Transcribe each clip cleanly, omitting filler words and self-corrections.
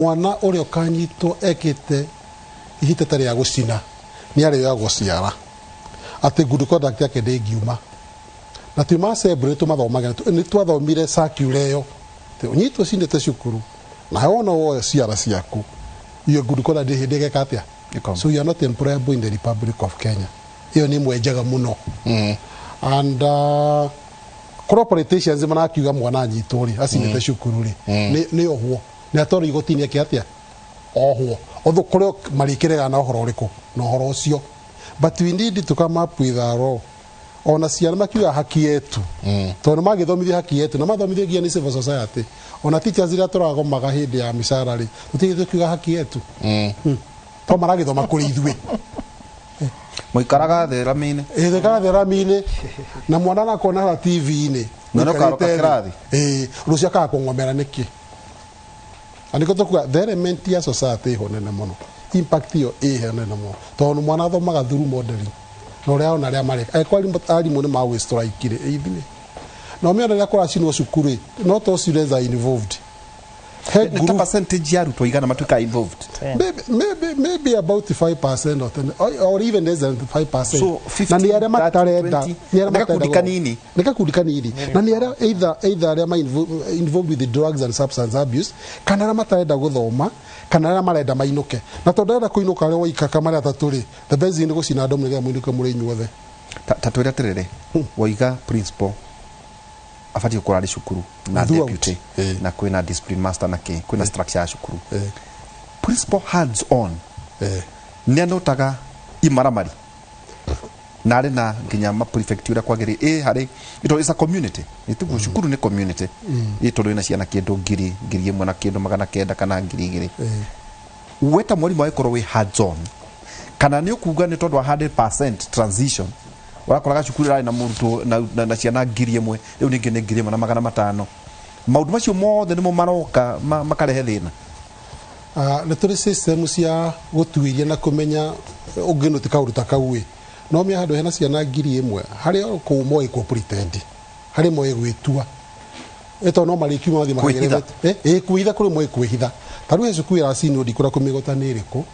mwana uri okanyito ekete ihite tari ya gucina ni ari ya guciara ati good conduct yake ndengiuma na tuma celebrate mathomaga ni twathomire circular yo te unyito cindete cukuru na wona wo ciara ciaku iyo good conduct hindege katia so you are not employable in the Republic of Kenya iyo ni mwenjaga muno and corporations manakiuga mwana nyitori acindete cukuru ri ni ohwo ni atori igotini kiatia ohwo otho kore marikirega na ohoro riku na ohoro ucio but we need to come up with our law ona ciana makiuga haki yetu tondu magithomithia haki yetu na mathomithia ni civil society ona teachers ira turagomaga hindi ya misara ri tutigithwe kiuga haki yetu to maragithoma kuri ithwe muikaraga thera mine thera thera mine na mwana na kona TV ni no karoka kirathi rucia ka kungomera niki andiko tokuga the element ya society honene muno impact yo honene muno tondu mwana thomaga through modeling no ria ona ria mari ali mune ma we strike ire ithine no me ria kora cino cukuru not all students are involved the percentage ya ruto igana matuka involved maybe about 5% or even less than 5%. So 50, na ni ara matarenda ni ara matarenda nini nikakudikanini na ni ara either ara involved with the drugs and substance abuse kana ara matarenda guthoma kana ara marenda mainuke na tondenda kuinuka ari waika kamara taturi the best ni gucina andu muriga muinuka muri inyuothe taturi atirire waiga principal afati ukorari shukuru na deputy na kwina discipline master na kwina structure ya shukuru principal hands on ni anotaga imaramari nare na nginya ma prefecture kwagiri hari ito is a community itu shukuru ni community ito ina ciana kindu ngiri imwe na kindu magana kenda kana ngiri igiri weta mwalimu aikoro we hands on kana ni ukuga ni tondu 100% transition warakoraga cukuru rai na muruto na ciana ngiri imwe riu ningi ni ngiri imwe na magana matano maundu macio mothe nimo maroka makarehe thina na turi system cia gutuiria na kumenya unginuti kauruta kauwe no me handu hena ciana ngiri imwe hari ku moe ku pretend hari moe gwitua eto no mari kiuma thi magere kuitha kuri moe kuhitha taru hecu kwira sino dikura kumigota niriku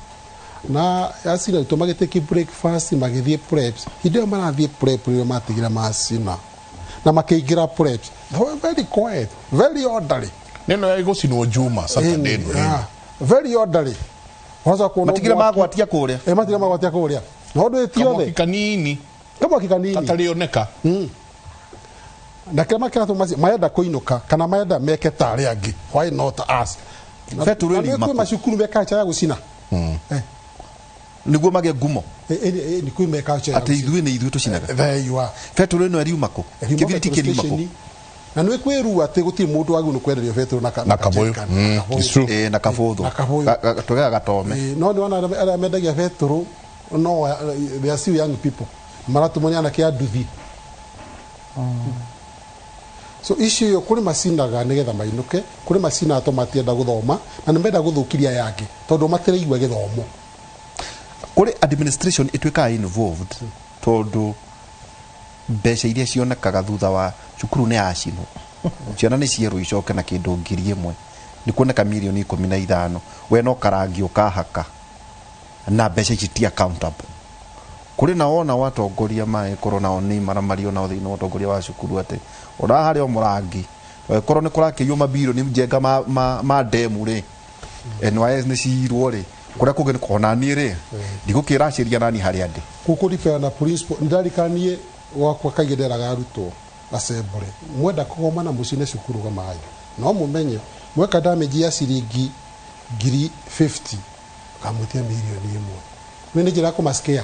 na asina tumagete ki breakfast magithie preps hinde marathie prep rio matigira masina na makeigira preps very quiet very orderly neno ya igocino juma Saturday very orderly waza kuona matigira magwatia kuria matigira magwatia kuria no ndu etiothe kanini kama kikanini katarioneka na kama kana tu mayenda kuinuka kana mayenda meke tari angi why not us fetu really mako mashukuru meka cha ya gucina niguo mage gumo ni kuime culture ati ithuĩ nĩ ithuĩ tũcinaga there you are Petro no ari umako kibiriti kirimako na nwe kweru ati gutiri mundu wagu nukwenderio Petro na kaboyo it's true na kabotho tugega gatome no ni wana ara mendagia Petro no they are still young people maratumoni ana kia nduthi so issue yo kuri masinaga nigetha mainuke kuri masina atomatienda guthoma na nimenda guthukiria yake tondu matereigwa githomo kuri administration itweka involved tondu mbeca iria cionekaga thutha wa cukuru ni acino ciana ni cieru icoke na kindu ngiri imwe ni kuoneka milioni 15 we no karangi ukahaka na mbeca ici accountable kuri na ona watongoria mae korona oni maramari ona thini watongoria wa cukuru ate ora hari o murangi korona ni kurakiyo mabiro ni mjenga ma demu ri NYS ni cirwo ri kuria kugeni kona ni ri ndigukira ciria nani hari ande kukuripa na principal ndarikanie wakwa kaigederaga aruto asembore mwenda kugoma na mucine cukuru gamayo no mumenye mweka damage ya ciringi ngiri 50 kamutia milioni imwe mene jira ko maskia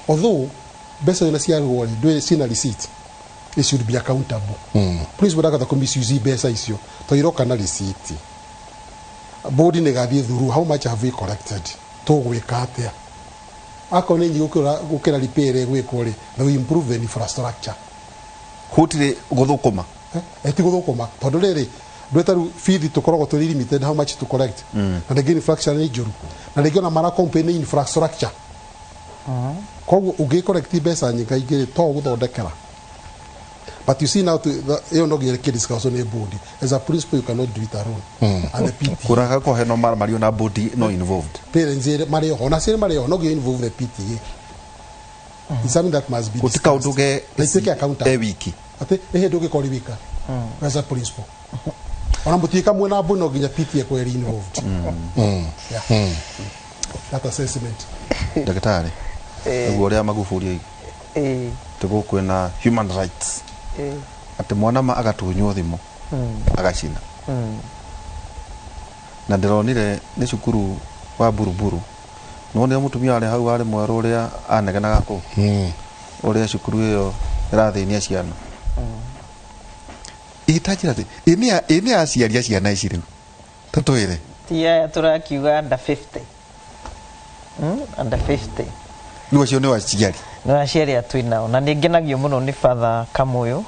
although besa ina cia rwori ndwe sina receipt it should be accountable please bodaka the commission besa icio to iroka na receipt body negathie through how much have we collected to gwika atia akone nyi gukira repair gwiko ri no improve the infrastructure hotire guthukuma eti guthukuma tondu riri ndwetaru feed tukorogo to limited how much to collect and again infrastructure ni juru na regi na mara company infrastructure koguo ungi collect besa nyinga igiri to guthondekera But you see now, you know, you can discuss on a body. As a principal, you cannot do it alone. And the PTA. Kuranga ko he no Mario na body no involved. Parents, Mario, on a say Mario, no get involved the PTA. It's something that must be discussed. Kutika uduge Let's take account. E wiki. Ate ehe doge ko libika. As a principal. Ona mutika mwe na bono ginya PTA ko involved. Yeah. That assessment. Daktari. Ego ria Magufuli. Tugo kwena human rights. Ati mwana ma agatunywo thimo. Agacina. Na ndironire ni cukuru wa Buruburu. None mutumia ari hau ari mwaro uria aneganaga ku. Uria cukuru iyo irathinia ciana. Itajira ti ini aciaria ciana ici riu. Tatwire. Tia turakiuga under 50. Under 50. Niwe cio ni waciari. No aciari atwinao na ningenagio muno ni Father Kamuyu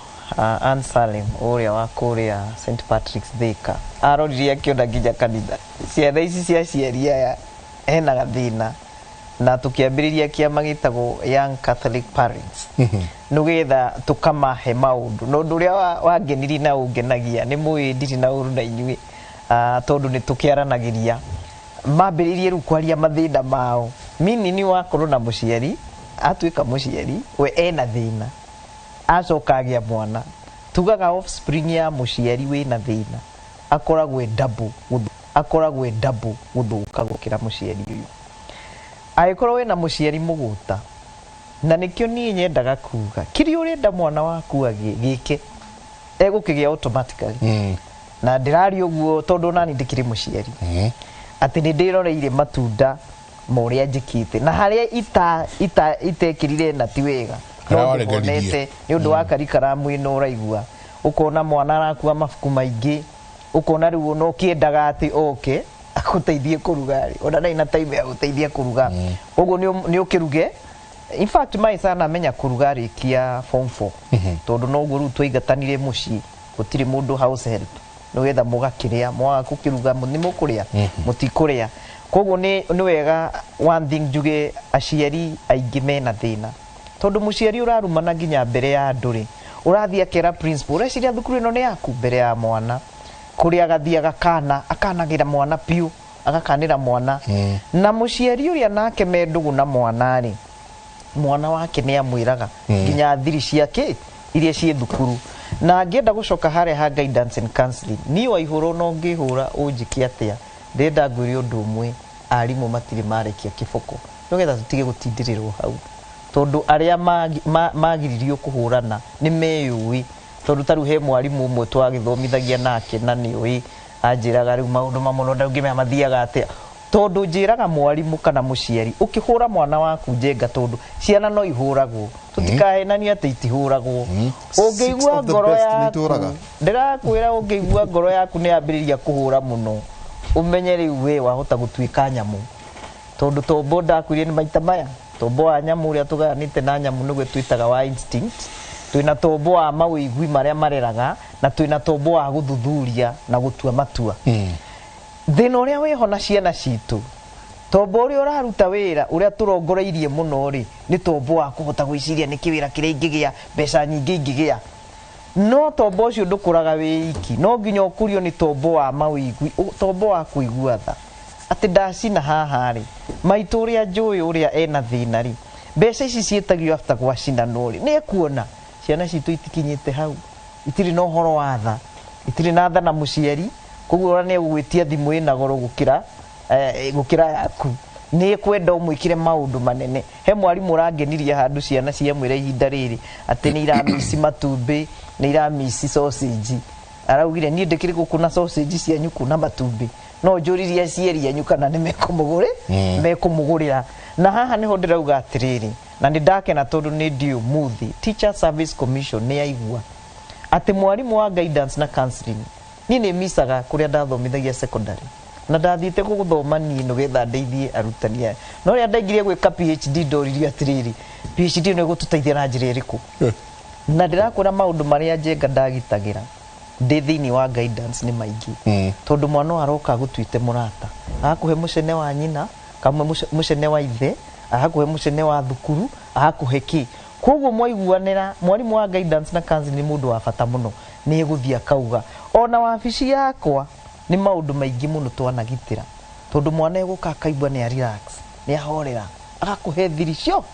Ansalim uria wa kuria St Patrick's Thika aroririe akiona nginya kanitha ciana ici cia ciaria ya ena gathina na tukiambiriria kiama gitagwo Young Catholic Parents nugetha tukamahe maundu no nduria wangeniri na ungenagia ni muindiri na uru na inyui tondu ni tukiaranagiria mambiririe ru kwaria mathina mao mini ni wakorwo na muciari atwika muciari we ena thina acokagia mwana tugaga offspring ya muciari we na thina akoragwe double guthuka gukira muciari uyu aikorwo we na muciari muguta na nikio ni nyendaga kuga kiri urenda mwana waku agike egukigia automatically na ndirari uguo tondu nani ndikiri muciari ati ni ndiroreire matunda moria njikite na haria itekirire na tiwega nonete ni undu wa karikaramu ino uraigua ukona mwana arakua mafuku maingi ukona riu no kiendaga ati okay akuteithie kurugari ona ndai na time ya guteithia kuruga uguo ni ukiruge in fact my sana amenya kurugari kia form 4 tondu no uguo ru twigatanire muci gutiri mundu house help no wetha mugakiria mwa kukiruga ni mukuria mutikuria koguo ni wega one thing juge aciari aingi mena thina tondu muciari urarumana nginya mbere ya nduri urathia akera principal ureciria thukuru ino ni yaku mbere ya mwana kuria gathiaga akanagira mwana piu agakanira mwana na muciari uria nake mendugu na mwana ri mwana wake ni amwiraga nginya thiri ciake iria cie thukuru na ngenda gucoka hare ha guidance and counseling ni wa ihuro no ngihura unjiki atia ndenda ngwiri undu umwe arimu matiri marekia kiboko nogetha tutige gutindirirwo hau tondu aria magiririo kuhurana ni meyui tondu taru he mwarimu umwe twagithomithagia nake na niui anjiraga riu maundu mamuno ndangimenya mathiaga atia tondu njiraga mwarimu kana muciari ukihura mwana waku njenga tondu ciana no ihuragwo tutikahenania ati itihuragwo ungeigua ngoro yaku ndirakwira ungeigua ngoro yaku ni ambiriria kuhura muno umenye riu we wahota gutwika nyamu tondu tombo ndakwirie ni maita maya tombo wa nyamu uria tuganite na nyamu nigwe twitaga wa instinct twina tombo wa mawigwi maria mareraga na twina tombo wa guthuthuria na gutua matua thina uria weho na ciana citu tombo uria uraruta wira uria turongoreirie muno ri ni tombo wa kuhota gwiciria ni kiwira kiria ingigia mbeca nyingi ingigia no tombo ucio ndukuraga wiki no nginya ukurio ni tombo wa mawigwi tombo wa kuigua tha ati ndacina haha ri maitu uria njui uria ena thina ri mbeca ici cietagio after gwacina no ri ni kuona ciana citu itikinyite hau itiri no horo wa tha itiri na tha na muciari koguo ora ni gugwitia thimu ina goro gukira yaku ni kwenda umwikire maundu manene he mwarimu urangenirie handu ciana ciemwire ihinda riri ati ni iramisi matumbi ni iramisi sausage araugire ni ndikiri gukuna sausage cianyu kuna matumbi no njuriria cieri yanyu kana ni mekumugurira na haha niho ndirauga atiriri na ndakena tondu ni ndio muthi Teacher Service Commission ni aigua ati mwarimu wa guidance na counseling ni misaga kuria ndathomithagia secondary na ndathite guthoma ni no getha ndeithie arutani no ria ndaingire gwika PhD ndoririo atiriri PhD no gututeithia na njira iriku na ndirakura maundu maria njenga ndagitagira ndi thiini wa guidance ni maingi tondu mwana aroka gutwite murata akuhe mucene wa nyina kamwe mucene wa ithe akuhe mucene wa thukuru akuhe ki koguo mwaiguanira mwarimu wa guidance na counseling ni mundu wa bata muno ni eguthia kauga ona wabici yakwa ni maundu maingi muno twanagitira tondu mwana eguka akaigua ni relax ni ahorera agakuhe thiricio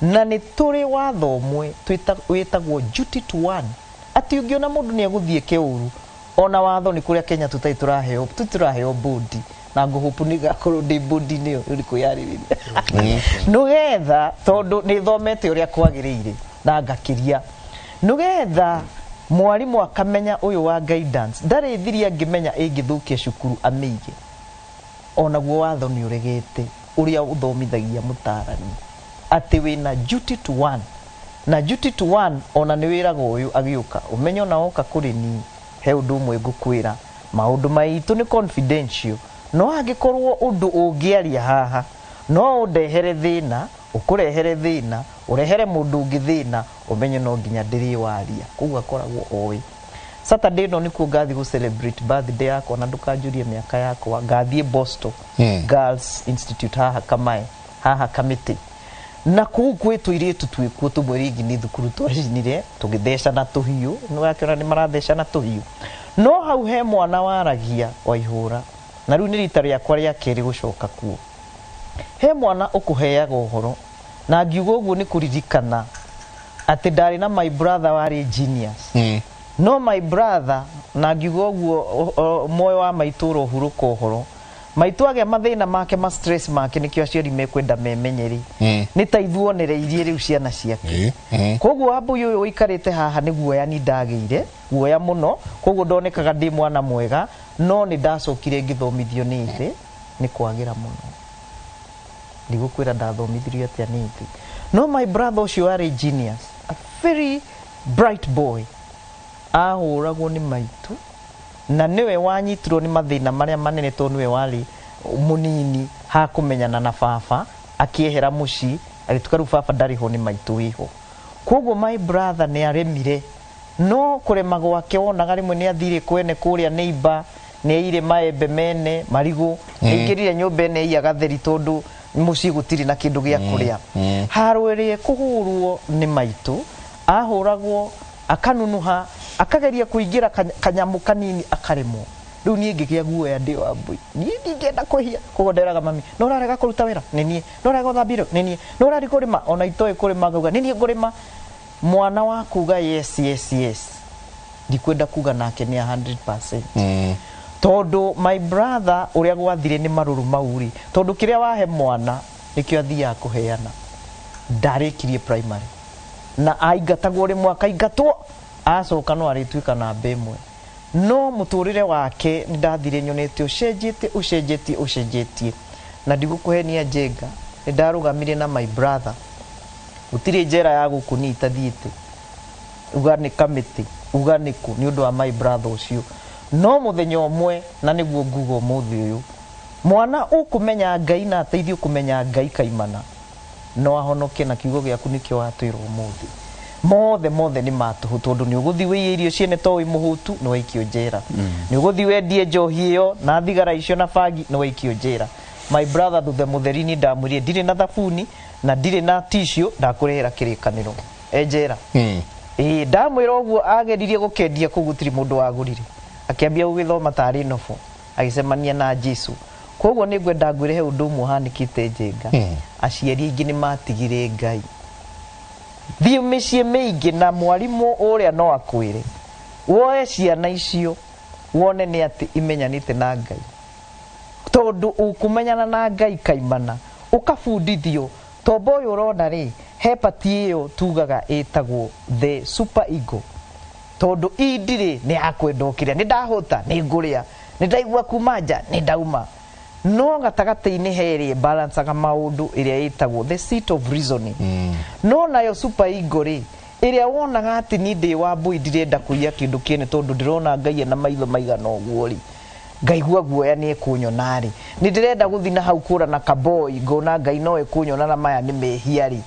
na ni turi watho mwe witagwo duty to one ati ungiona mundu ni eguthie keuru ona watho ni kuria Kenya tuturaheo bodi na nguhupu ni gakuru ndi bodi ni uri kuyaririria nugetha tondu ni thomete uria kwagirire na ngakiria nugetha mwarimu akamenya uyu wa guidance ndari thiria ngimenya ingithukia cukuru amige ona guo watho ni uregete uria uthomithagia mutarani ati wina duty to one na duty to one ona ni wirago uyu agiuka umenyo na oka kuri ni he undu mwe ngukwira maundu maitu ni confidential no angikorwo undu ungiaria haha no ndehere thina ukurehere thina urehere mundu ungi thina umenye no nginya ndiri waria koguo akoragwo owi Saturday no nikuo ngathi go celebrate birthday yakwa na ndukanjurie miaka yakwa ngathie Boston Girls Institute haha Kamae haha Kamiti na kuu kwetu iritu twikuo tumweringi ni thukuru twashinire tugithesha na tuhiu no yakira ni marathesha na tuhiu no hau he mwana waragia waihura na riu ni rita riakwa ria keri gucoka kuo he mwana ukuheaga uhoro na ngiugo uguo ni kuririkana ati ndari na my brother wari genius no my brother na ngiugo uguo moyo wa maituro huruka uhoro maitu age mathina make ma stress make nikio aciari mekwenda memenyeri ni taithuonereirie riu ciana ciake koguo abu uyu uikarite haha ni guoya ni ndagire guoya muno koguo ndonekaga ndi mwana mwega no ni ndacokire ngithomithio ni thi ni kwagira muno ndigukwira ndathomithirio atia ni thi no my brother ucio ari genius a very bright boy ahuragwo ni maitu na niwe wanyitirwo ni mathina maria manene to niwe wali munini ha kumenyana na baba akiehera muci agitukaru baba ndari ho ni maitu wiho koguo my brother ni aremire no kurema gwake wonaga rimwe ni athire kwene kuria neighbor ni ire maembe mene marigu ingirire nyumba ne igatheri tondu muci gutiri na kindu gia kuria harwerie kuhurwo ni maitu ahuragwo akanunuha akageria kuingira kanyamu kanini akaremo riu nie ngigia guoya ndi wa mbui nie ndingenda kuhia kugonderaga mami no rarega kuruta wira ni nie no rarega thambiro ni nie no rari kurima ona itoe kurima gauga ni nie ngurima mwana wa kuga yes ndikwenda kuga nake ni 100% tondu my brother uria gwathire ni maruru mauri tondu kiria wahe mwana nikio athia kuheana ndarikirie primary na aingatagwo ri mwaka ingatwo acoka no arituika na bemwe no muturire wake ni ndathire nyonete ucenjetie na ndigukuhenia jenga ni ndarugamire na my brother utire njera ya gukunita thiite ugani kamiti uganiku ni undu wa my brother ucio no muthenya omwe na niguo ngugo muthi uyu mwana ukumenya Ngai na ateithio kumenya Ngai kaimana no ahonoke na kiugo giaku nikio watwirwo muthi mothe ni matuhu tondu ni uguthi wi irio ciene to wi muhutu no waikio njera ni uguthi wendie njohi iyo na thigara icio na bagi no waikio njera my brother thuthe mutherini ndamurie ndire na thabuni na ndire na tissue ndakurehera kirikaniro njera ndamwira uguo ageririe gukendia kugutiri mundu wagurire akiambia ugithoma tari nofo agisemania na Jesu koguo ni ngwenda ngwirehe undu muhanikite njenga aciari ingi ni matigire Ngai thiu micie meingi na mwarimu uria no akwire woe ciana icio wone ni ati imenyanite na Ngai tondu ukumenyana na Ngai kaimana ukabundithio tombo uyu urona ri hepati iyo tugaga etagwo the super ego tondu indire ni akwendokire ni ndahuta ni nguria ni ndaigua kumanja ni ndauma no gatagati-ini heri balance aga maundu iria itagwo the seat of reasoning no nayo super ego ri iria wonaga ati ni ndi wa mbui ndirenda kuia kindu kiene tondu ndirona Ngai na maitho maigana uguo ri ngaigua guoya ni ekunyona ri ni ndirenda guthina hau kura na kaboi ngona Ngai no ekunyona na maya ni mehia ri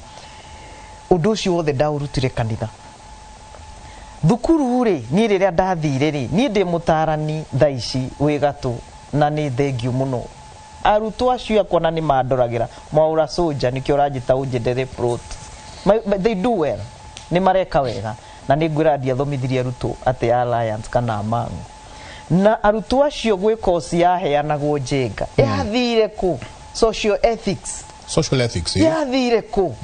undu ucio wothe ndaurutire kanitha thukuru ri ni riria ndathire ri ni ndi mutarani thaici wi gatu na ni thengio muno arutwo acio akona ni mandoragira mwaura soja nikio rajita unjendere plot they do well ni mareka wega na ni ngwiradia thomithirie aruto ate alliance kana mangu na aruto acio gwe kosi yaheanagwo njenga yathire ku social ethics yathire ku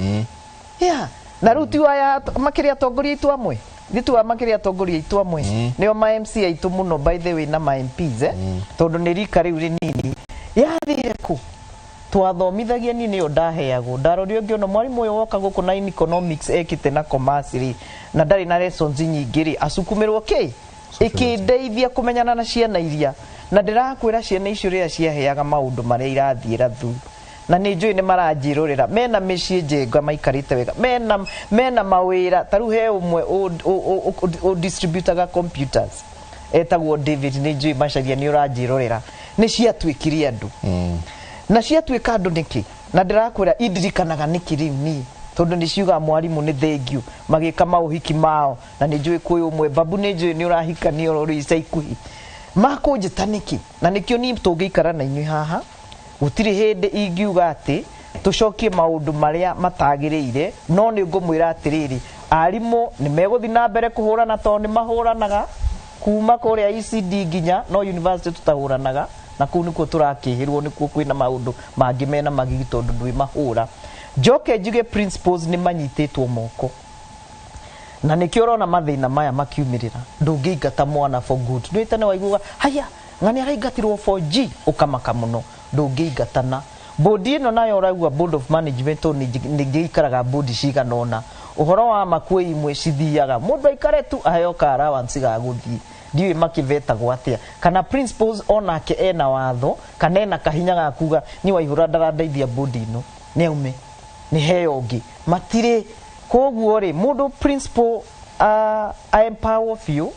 na ruti aya makiria tongoria itu amwe thitu makiria tongoria itu amwe nio ma MC aitu muno by the way na ma MPs tondu ni rika riu rinini yathire ku twathomithagia ni nio ndaheagwo ndarorio ngiono mwarimu uyu woka guku na economics ekite na commerce na ndari na lessons nyingi ri asukumirwo ikindeithia kumenyana na ciana iria na ndirakwira ciana icio ria ciaheaga maundu maria irathiira thu na ni njui ni maranjirurira mena micii njenga maikarite wega mena mawira taru he umwe o distributaga computers etagwo David ni njui macaria ni uranjirurira ni ciatwikirie andu na ciatwika andu niki na ndirakwira idirikanaga niki riu ni tondu ni ciuga mwarimu ni thengiu magika mauhiki mao na ni njui kwi umwe babu ni njui ni urahika ni oro ica ikuhi makunjita niki na nikio ni tungikara na inyui haha gutiri hindi ingiuga ati tucokie maundu maria matagiriire no ni ngumwira atiriri arimu ni meguthi na mbere kuhurana to ni mahuranaga kuma kuria ECD nginya no university tutahuranaga na kuu nikuo turakihirwo nikuo kwina maundu mangi mena magigi tondu ndwi mahura njoke njuge principles ni manyititwo moko na nikio rona mathina maya makiumirira ndungingata mwana for good ndwitane waiguga haya ngani araingatirwo 4G ukamaka muno ndungingatana bodi ino nayo uragua board of management ni ngikaraga bodi ciganona uhoro wa makui imwe cithiaga mundu aikare tu aheoka allowance ga guthii ndiwe makiveta gwatia kana principles onake ena watho kana ena kahinya ga kuga ni waihura ndarandeithia bodi ino ni ume ni heyongi matire koguo ri mundu principle I empower you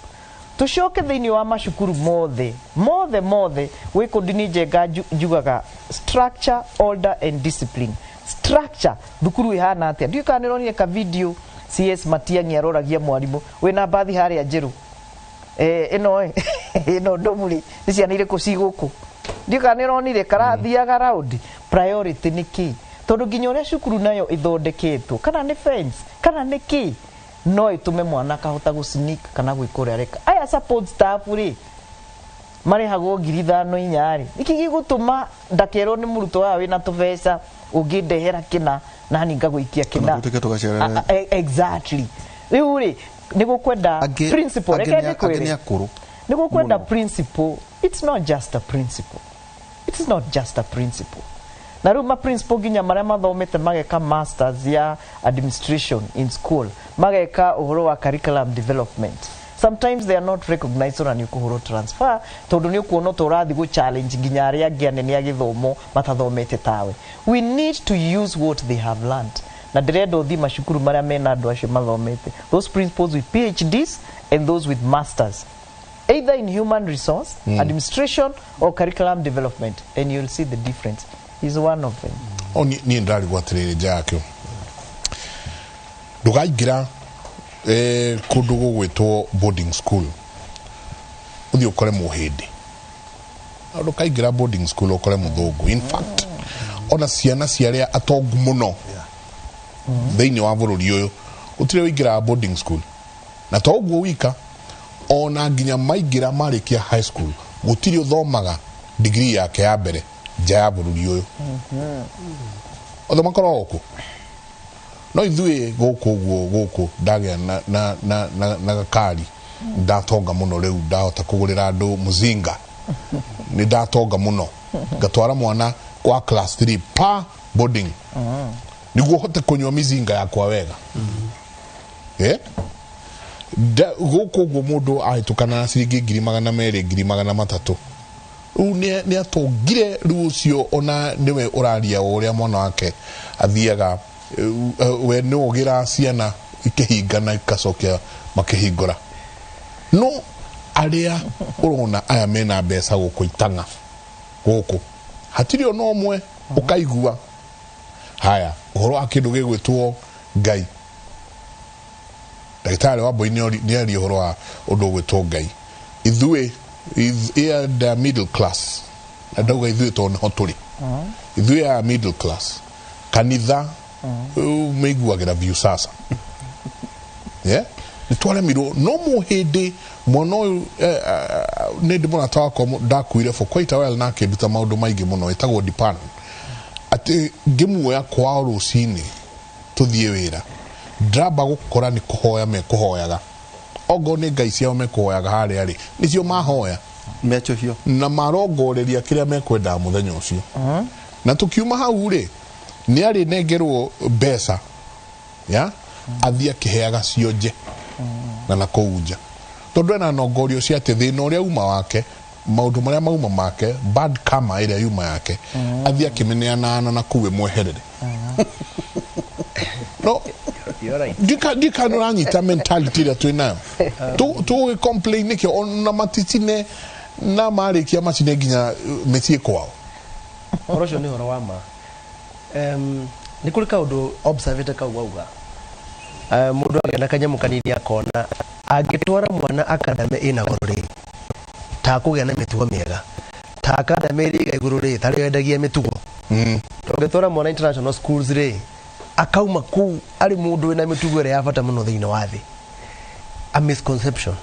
tucoke thiini wa macukuru mothe wikundini njenga njugaga structure order and discipline structure thukuru ihana atia ndiu kana nironire ka video CS Matiang'i aroragia mwarimu wina bathi haria njiru ino ndomuri ni ciana iriku ciguku ndiu kana nironire karathiaga round priority niki tondu nginya uria cukuru nayo ithondeketwo kana ni fence kana niki no itume mwana kahota gusneak kana gwikuria reka aya support staff ri mari hago ngiri 5 inyari iki gigutuma ndakero ni muruto wa wina tubesa ungindehera kina nani ngagwikia kina exactly riu ri nigukwenda principle reke kwire nigukwenda principle it's not just a principle na ruma principal ginya maria mathomete mageka masters ya administration in school mageka uhoro wa curriculum development sometimes they are not recognized on yukuhoro transfer tondu ni kuono to rathi go challenge ginya aria ngiane ni agithomo matathomete tawe we need to use what they have learned na diredo thi mashukuru maria mena andu acio mathomete those principals with PhDs and those with masters either in human resource administration or curriculum development and you'll see the difference is one of them. Ni ndari gwatirire jakyo. Ndugaigira kundu gugwitwo boarding school. Uthi ukore muhindi. Ndukaigira boarding school ukore muthungu. In fact, ona ciana ciaria atongu muno. Thiini wa bururi uyu utire wigira boarding school. Na to uguo wika ona nginya maigira marikia high school gutiri uthomaga degree yake ya mbere jaya bururi uyu otho makoro oku no ithui guku ndagia na gakari ndatonga muno riu ndahota kugurira andu muzinga ni ndatonga muno ngatwara mwana kwa class 3 pa boarding niguo hote kunywa mizinga yakwa wega guku mundu ahitukana na ciringi 200 200 ni atongire rucio ona niwe uraria uria mwana wake athiaga we ni ugira ciana ikihingana ikacokia makihingura no aria urona aya mena mbeca guku itanga guku hatiri ono omwe ukaigua haya uhoro akindu gigwitwo ngai ndagitari wa boini ni ari uhoro wa undu gwitwo ngai ithui is the middle class adauga ithui to no turi ithui ya middle class kanitha meiguagira view sasa yeah nitware miro no mo hede mono ne de mona tawa ndakuire for quite a while na keduta maundu maigi muno etagwo dipan ati gemu ya kwa rucini tuthie wira draba gukora ni kuhoya me kuhoyaga ogo ni ngai ciao me kuhoyaga hari ari nicio mahoya mechohio na marongoreria kiria mekwenda muthenya ucio na tukiuma hau ri ni ari nengerwo besa ya athia kiheaga cionje na kuunja tondu ena nongorio cia ati thina uria uma wake maundu maria mauma make bad karma iria yuma yake athia kimeneana na kuwe mweherere no dika no ranyita mentality ya twina tu complain niki ona matitine na marikia macine ginya metie kwao orosho ni horo wama ni kuri kaundu observate kauga mundu agenda kanyamu kanini akona agitwara mwana akadame ina gorori ta kugea na mitugo miega ta akadame ri iguru ri tari endagia mitugo tugitwara mwana international schools ri akauma ku ari mundu ina mitugo iri yabata muno thiini wa thi a misconception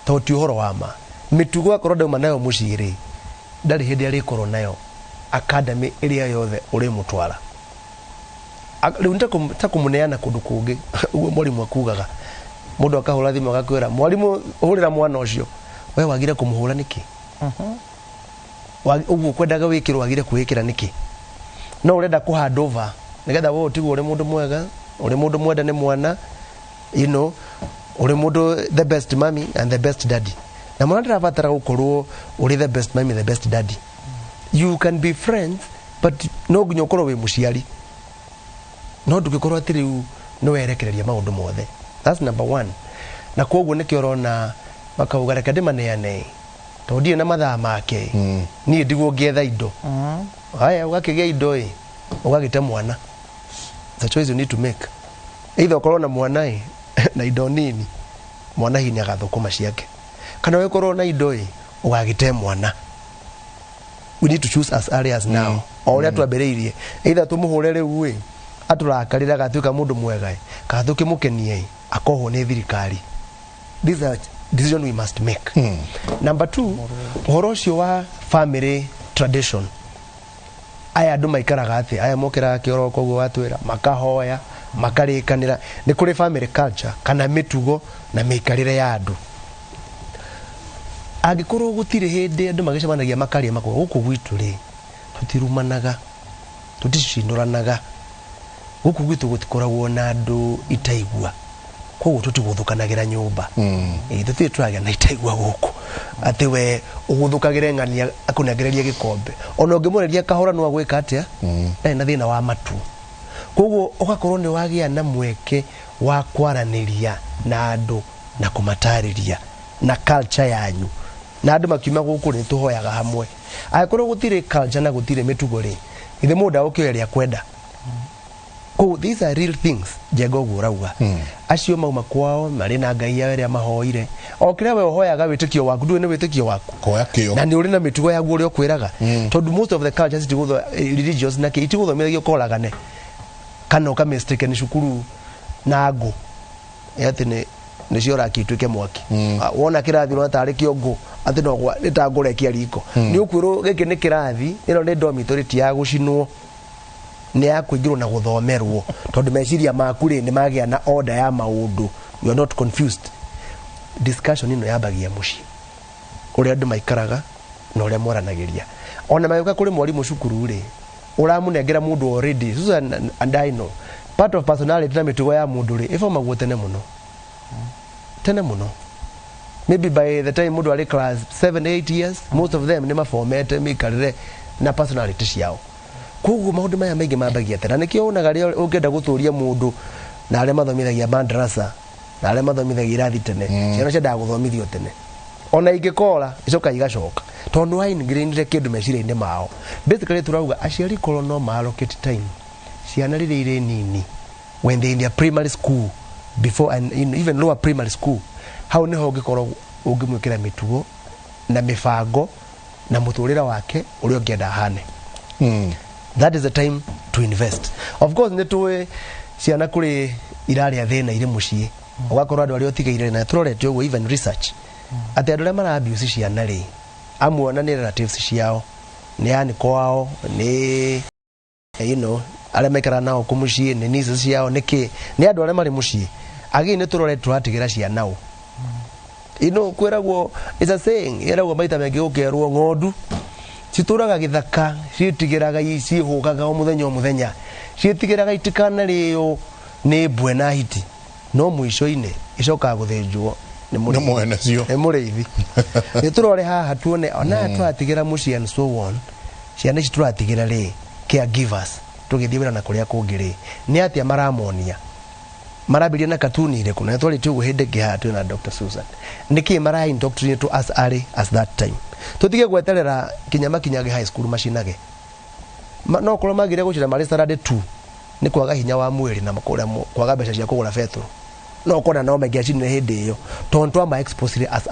to ti horo wama mitugo akoro ndauma nayo muciri ndari hindi ari koro nayo academy area yothe uri mutwara riu ntakumuneana kundu kungi uguo mwarimu akugaga mundu akahura thimu agakwira mwarimu hurira mwana ucio we wagire kumuhura niki uguo kwendaga wikirwo wagire kuwikira niki no urenda ku hand over nigetha we utigwo uri mundu mwega uri mundu mwenda ni mwana you know uri mundu the best mommy and the best daddy na mwana ndirabatara gukorwo uri the best mommy the best daddy you can be friends but no nginya ukorwo wi muciari no ndugikorwo atiriu no werekereria maundu mothe that's number 1 na koguo nikio rona makauga reka ndimaneane tondie na mathaa make ni ndigwo ngetha indo haya ugakigia indo ugagite mwana the choice you need to make either ukorwo na mwana na indo nini mwana hini agathukuma ciake kana we korwo na indo ugagite mwana we need to choose as early as now oria twambiriirie either tumuhure riu aturakarira gatuika mundu mwega kathuke mukenie akoho ne thirikari this is a decision we must make number 2 horocio wa family tradition aya andu maikaraga ati aya mokira kioroko guo watwira makahoya makarikanira ni kuri family culture kana mitugo na mikarire ya andu agikorwo gutire hindi andu magicemanagia makaria mako guku gwitu ri tutirumanaga tuticinoranaga guku gwitu gutikoragwo na andu itaigua koguo tutiguthukanagĩra nyũmba tutirĩ tũragĩa na itaigua gũkũ atĩ we ũgũthũkagĩre ng'ania akũnengereria gĩkombe ona ũngĩmũreria kahora no agwĩka atĩa ndarĩ na thĩna wa matu koguo ũgakorwo nĩ wagĩa na mweke wa kwaranĩria na andũ na kũmatarĩria na culture yanyu na andũ makiuma gũkũ nĩ tũhoyaga hamwe angĩkorwo gũtirĩ culture na gũtirĩ mĩtugo rĩ ithe mũndũ agũkĩoya rĩa kwenda ko these are real things jego gurauga acio mauma kwao mari na ngai ya ria mahoire okire we hoyaga witikio waku ndu ne witikio waku koya kio na ni uri na mitugo ya gurio kwiraga tondu most of the cultures itigutho religious na ke itiguthomithagia koragane kana uka mistake ni cukuru na ngo yati ni ciora kitwike mwaki wona kirathi no tari kiongo ati no gwa nitangũrekia riko ni ukwiro giki ni kirathi ino ni dormitory ti ya gucinwo ni akuingirwo na guthomerwo tondu meciria maku ri ni magia na order ya maundu you are not confused discussion ino yabagia muci uria andu maikaraga na uria moranagiria ona mayuka kuri mwarimu cukuru ri uramunengera mundu already Susan and I know part of personality na mitugo ya mundu ri ifo maguo tene muno maybe by the time mundu ari class 7-8 years most of them ni mafomete mikarire na personality ciao koguo maundu maya maingi mabagia tena nikio unaga ria ungenda guthuria mundu na aria mathomithagia madrasa na aria mathomithagia irathi tene ciana cia guthomithio tene ona ingikora icoka igacoka tondu hai ngirindire kindu meciria-ini mao basically turauga aciari korwo no allocate time ciana riri iri nini when they in their primary school before and even lower primary school how niho ungikorwo ungimwikira mitugo na mifango na muturira wake uria ungienda hane that is the time to invest of course nä tå ciana kå rä irarä a thä na irä må ciä ågakorwo andå arä a å tigaire na tå rorete å guo even research atä andå arä a marabiuci ciana rä amwe ona nä relatives ciao nä yani kwao nä arä a maikara nao kå må ciä nä nieces ciao nä kä nä andå arä a marä må ciä agä nä tå rorete tå ratigä ra ciana å kwä ragwo eragwo maita mengä gå kerwo ng'ondu citåraga gä thaka ciätigä raga ciĩhå gaga o må thenya ciätigä raga itikana rä å nä mbwe na hiti no må ico-inä icokaga gå thä njwo nä må rä ithi nä tå rore haha tuone ona tå ratigä ra må ciä and so on ciana ici tå ratigä ra rä caregivers tå gä thiä wä ra na kå rä a kå ngä rä nä atä a maramonia marambĩrĩria na katuni irĩkũ na twarĩtie ũguo hĩndĩ ĩngĩ haha twĩ na Dr. Susan nĩkĩ mara indoctrinate to us early as that time tũtige gweterera kinya makinyage high school macinage no korwo magire gũcira marĩ standard 2 nĩ kwaga hinya wa mwĩrĩ na kwaga mbeca cia kũgũra betũrũ no kona no mangĩacinire hĩndĩ ĩyo tondũ twama expose as